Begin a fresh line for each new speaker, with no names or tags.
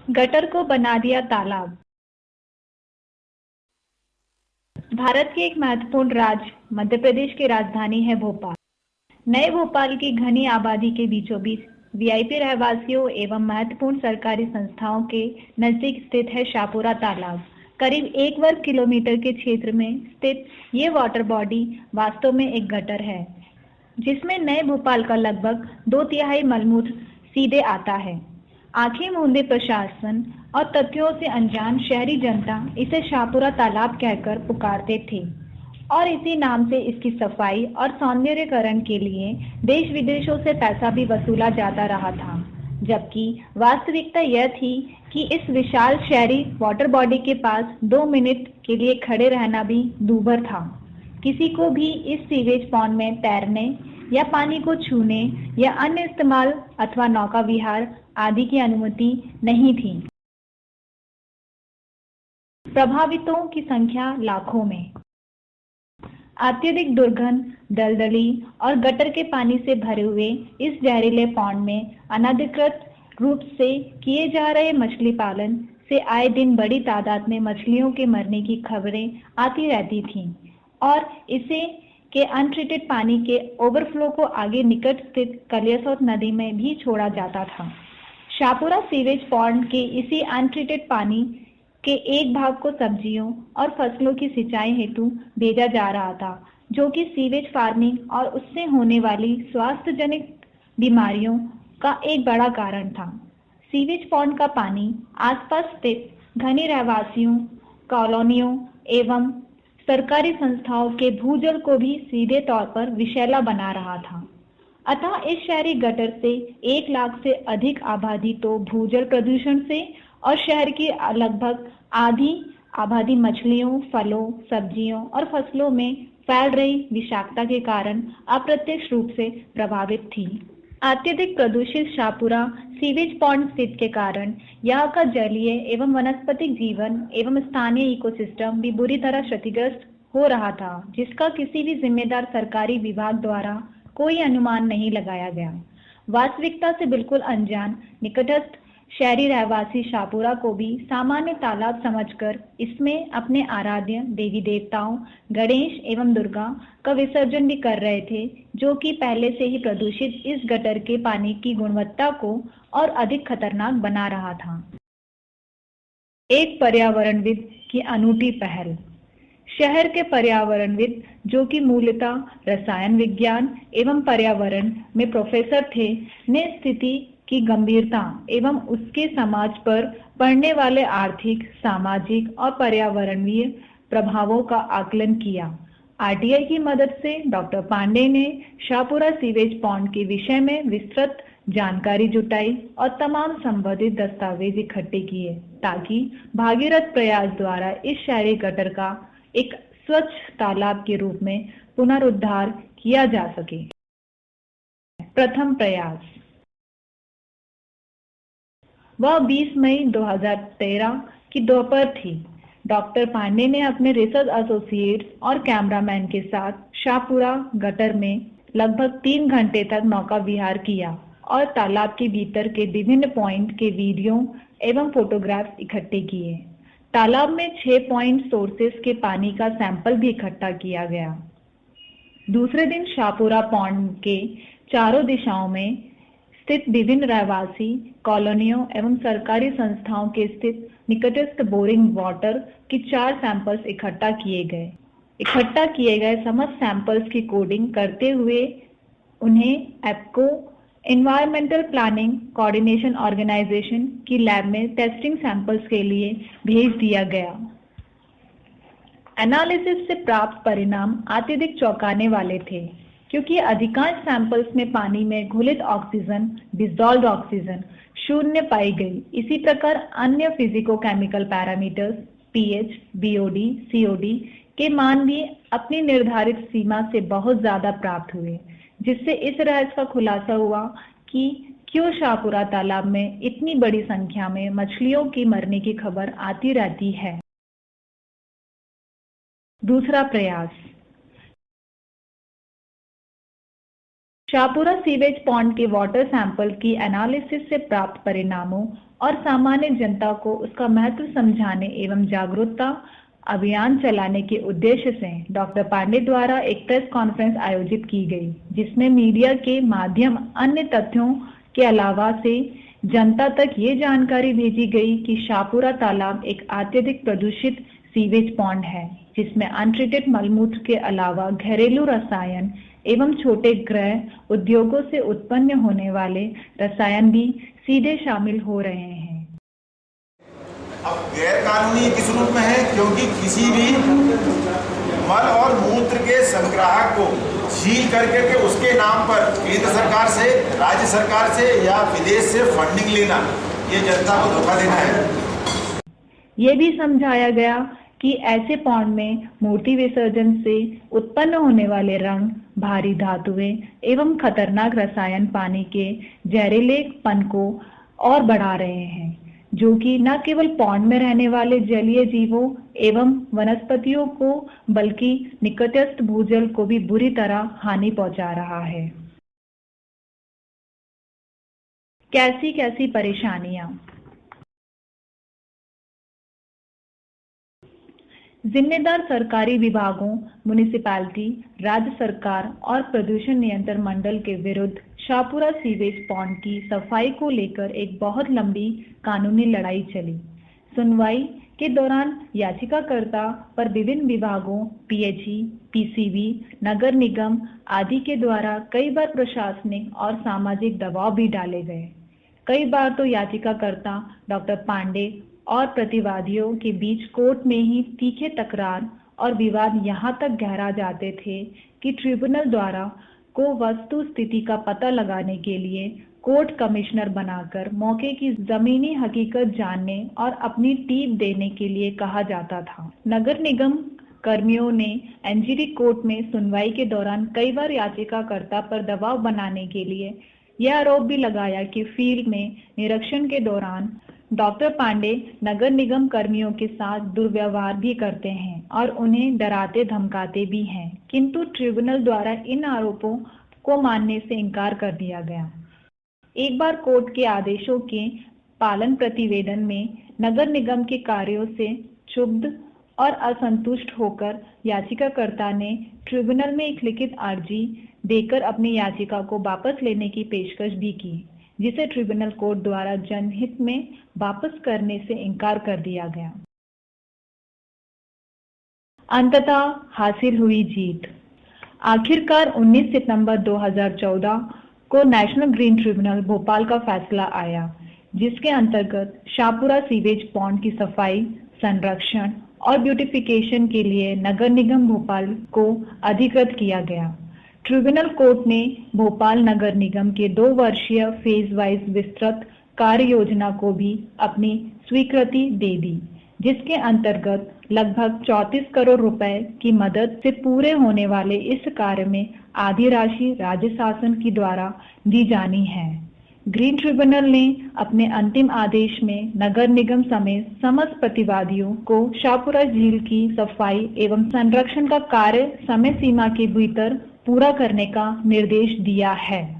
Gutter को बना दिया तालाब। भारत के एक महत्वपूर्ण राज्य मध्य प्रदेश की राजधानी है भोपाल। नए भोपाल की घनी आबादी के बीचों बीच वीआईपी रहवासियों एवं महत्वपूर्ण सरकारी संस्थाओं के नजदीक स्थित है शाहपुरा तालाब। करीब 1 वर्ग किलोमीटर के क्षेत्र में स्थित ये वाटर बॉडी वास्तव में एक गटर है, जिसमें नए भोपाल का लगभग 2/3 मलमूत्र सीधे आता है। आंखें मूंदे प्रशासन और तथ्यों से अनजान शहरी जनता इसे शाहपुरा तालाब कहकर पुकारते थे और इसी नाम से इसकी सफाई और सौंदर्यीकरण के लिए देश विदेशों से पैसा भी वसूला जाता रहा था, जबकि वास्तविकता यह थी कि इस विशाल शहरी वाटर बॉडी के पास 2 मिनट के लिए खड़े रहना भी दूभर था। किसी को भी इस सीवेज पॉन्ड में तैरने या पानी को छूने या अन्य इस्तेमाल अथवा नौका विहार आदि की अनुमति नहीं थी। प्रभावितों की संख्या लाखों में। अत्यधिक दुर्गंध, दलदली और गटर के पानी से भरे हुए इस जहरीले पॉन्ड में अनधिकृत रूप से किए जा रहे मछली पालन से आए दिन बड़ी तादाद में मछलियों के मरने की खबरें आती रहती थीं और इसे के अनट्रीटेड पानी के ओवरफ्लो को आगे निकट स्थित कलियासोत नदी में भी छोड़ा जाता था। शाहपुरा सीवेज पॉन्ड के इसी अनट्रीटेड पानी के एक भाग को सब्जियों और फसलों की सिंचाई हेतु भेजा जा रहा था, जो कि सीवेज फार्मिंग और उससे होने वाली स्वास्थ्यजनित बीमारियों का एक बड़ा कारण था। सीवेज पॉन्ड का पानी आसपास स्थित घनी रहवासियों, कॉलोनियों एवं सरकारी संस्थाओं के भूजल को भी सीधे तौर पर विषैला बना रहा था। अतः इस शहरी गटर से 1 लाख से अधिक आबादी तो भूजल प्रदूषण से और शहर की लगभग आधी आबादी मछलियों, फलों, सब्जियों और फसलों में फैल रही विषाक्तता के कारण अप्रत्यक्ष रूप से प्रभावित थी। अत्यधिक प्रदूषित शाहपुरा सीवेज पॉन्ड स्थित के कारण यहाँ का जलीय एवं वनस्पतिक जीवन एवं स्थानीय इकोसिस्टम भी बुरी तरह क्षतिग्रस्त हो रहा था, जिसका किसी भी जिम्मेदार सरकारी विभाग द्वारा कोई अनुमान नहीं लगाया गया। वास्तविकता से बिल्कुल अनजान निकटस्थ शहरी रहवासी शाहपुरा को भी सामान्य तालाब समझकर इसमें अपने आराध्य देवी देवताओं गणेश एवं दुर्गा का विसर्जन भी कर रहे थे, जो कि पहले से ही प्रदूषित इस गटर के पानी की गुणवत्ता को और अधिक खतरनाक बना रहा था। एक पर्यावरणविद की अनूठी पहल। शहर के पर्यावरणविद, जो कि मूलतः रसायन विज्ञान एवं पर्यावरण में प्रोफेसर थे, ने स्थिति की गंभीरता एवं उसके समाज पर पड़ने वाले आर्थिक, सामाजिक और पर्यावरणीय प्रभावों का आकलन किया। आरटीआई की मदद से डॉक्टर पांडे ने शाहपुरा सीवेज पॉन्ड के विषय में विस्तृत जानकारी जुटाई और तमाम संबंधित दस्तावेज इकट्ठे किए, ताकि भागीरथ प्रयास द्वारा इस शहरी गटर का एक स्वच्छ तालाब के रूप में पुनरुद्धार किया जा सके। प्रथम प्रयास। वह 20 मई 2013 की दोपहर थी। डॉक्टर पांडे ने अपने रिसर्च एसोसिएट्स और कैमरामैन के साथ शाहपुरा गटर में लगभग 3 घंटे तक नौका विहार किया और तालाब के भीतर के विभिन्न पॉइंट के वीडियो एवं फोटोग्राफ्स इकट्ठे किए। तालाब में 6 पॉइंट सोर्सेस के पानी का सैंपल भी इकट्ठा किया गया। दूसरे दिन शाहपुरा पॉन्ड के चारों दिशाओं में स्थित विभिन्न रहवासी कॉलोनियों एवं सरकारी संस्थाओं के स्थित निकटस्थ बोरिंग वाटर की 4 सैंपल्स इकट्ठा किए गए समस्त सैंपल्स की कोडिंग करते हुए उन्हें EPCO environmental planning coordination organisation की लैब में टेस्टिंग सैंपल्स के लिए भेज दिया गया। एनालिसिस से प्राप्त परिणाम अत्यधिक चौंकाने वाले थे, क्योंकि अधिकांश सैंपल्स में पानी में घुलित ऑक्सीजन, डिसॉल्व्ड ऑक्सीजन, शून्य पाई गई। इसी प्रकार अन्य physico-chemical parameters pH, BOD, COD के मान भी अपनी निर्धारित सीमा से बहुत ज्यादा प्राप्त हुए, जिससे इस रहस्य का खुलासा हुआ कि क्यों शाहपुरा तालाब में इतनी बड़ी संख्या में मछलियों की मरने की खबर आती रहती है। दूसरा प्रयास। शाहपुरा सीवेज पॉन्ड के वाटर सैंपल की एनालिसिस से प्राप्त परिणामों और सामान्य जनता को उसका महत्व समझाने एवं जागरूकता अभियान चलाने के उद्देश्य से डॉक्टर पांडे द्वारा एक प्रेस कॉन्फ्रेंस आयोजित की गई, जिसमें मीडिया के माध्यम अन्य तथ्यों के अलावा से जनता तक ये जानकारी भेजी गई कि शाहपुरा तालाब एक अत्यधिक प्रदूषित सीवेज पॉन्ड है, जिसमें अनट्रीटेड मलमूत्र के अलावा घरेलू रसायन एवं छोटे गृह उद्योगों से उत्पन्न होने वाले रसायन भी सीधे शामिल हो रहे हैं।
अब गैर कानूनी किस रूप में है, क्योंकि किसी भी मल और मूत्र के संग्राहक को सील करके के उसके नाम पर केंद्र सरकार से, राज्य सरकार से या विदेश से फंडिंग लेना, ये जनता को धोखा देना है।
ये भी समझाया गया कि ऐसे पॉन्ड में मूर्ति विसर्जन से उत्पन्न होने वाले रंग, भारी धातुएं एवं खतरनाक रसायन पानी के जहरीलेपन को और बढ़ा रहे हैं, जो कि न केवल पॉन्ड में रहने वाले जलीय जीवों एवं वनस्पतियों को बल्कि निकटस्थ भूजल को भी बुरी तरह हानि पहुंचा रहा है। कैसी कैसी परेशानियां। जिम्मेदार सरकारी विभागों, म्युनिसिपैलिटी, राज्य सरकार और प्रदूषण नियंत्रण मंडल के विरुद्ध शाहपुरा सीवेज पॉन्ड की सफाई को लेकर एक बहुत लंबी कानूनी लड़ाई चली। सुनवाई के दौरान याचिकाकर्ता पर विभिन्न विभागों, पीएचई, पीसीबी, नगर निगम आदि के द्वारा कई बार प्रशासनिक और सामाजिक दबाव भी डाले गए। कई बार तो याचिकाकर्ता डॉक्टर पांडे और प्रतिवादियों के बीच कोर्ट में ही तीखे तकरार और विवाद यहाँ तक गहरा जाते थे कि ट्रिब्यूनल द्वारा को वस्तु स्थिति का पता लगाने के लिए कोर्ट कमिश्नर बनाकर मौके की जमीनी हकीकत जानने और अपनी टीप देने के लिए कहा जाता था। नगर निगम कर्मियों ने एनजीटी कोर्ट में सुनवाई के दौरान कई बार याचिकाकर्ता पर दबाव बनाने के लिए यह आरोप भी लगाया कि फील्ड में निरीक्षण के दौरान डॉक्टर पांडे नगर निगम कर्मियों के साथ दुर्व्यवहार भी करते हैं और उन्हें डराते धमकाते भी हैं, किंतु ट्रिब्यूनल द्वारा इन आरोपों को मानने से इनकार कर दिया गया। एक बार कोर्ट के आदेशों के पालन प्रतिवेदन में नगर निगम के कार्यों से क्षुब्ध और असंतुष्ट होकर याचिकाकर्ता ने ट्रिब्यूनल में एक लिखित अर्जी देकर अपनी याचिका को वापस लेने की पेशकश भी की, जिसे ट्रिब्यूनल कोर्ट द्वारा जनहित में वापस करने से इनकार कर दिया गया। अंततः हासिल हुई जीत। आखिरकार 19 सितंबर 2014 को नेशनल ग्रीन ट्रिब्यूनल भोपाल का फैसला आया, जिसके अंतर्गत शाहपुरा सीवेज पॉन्ड की सफाई, संरक्षण और ब्यूटिफिकेशन के लिए नगर निगम भोपाल को अधिकृत किया गया। ट्रिब्यूनल कोर्ट ने भोपाल नगर निगम के 2 वर्षीय फेज वाइज विस्तृत कार्य योजना को भी अपनी स्वीकृति दे दी, जिसके अंतर्गत लगभग 34 करोड़ रुपए की मदद से पूरे होने वाले इस कार्य में आधी राशि राज्य शासन की द्वारा दी जानी है। ग्रीन ट्रिब्यूनल ने अपने अंतिम आदेश में नगर निगम समेत समस्त प्रतिवादियों को शाहपुरा झील की सफाई एवं संरक्षण का कार्य समय सीमा के भीतर पूरा करने का निर्देश दिया है।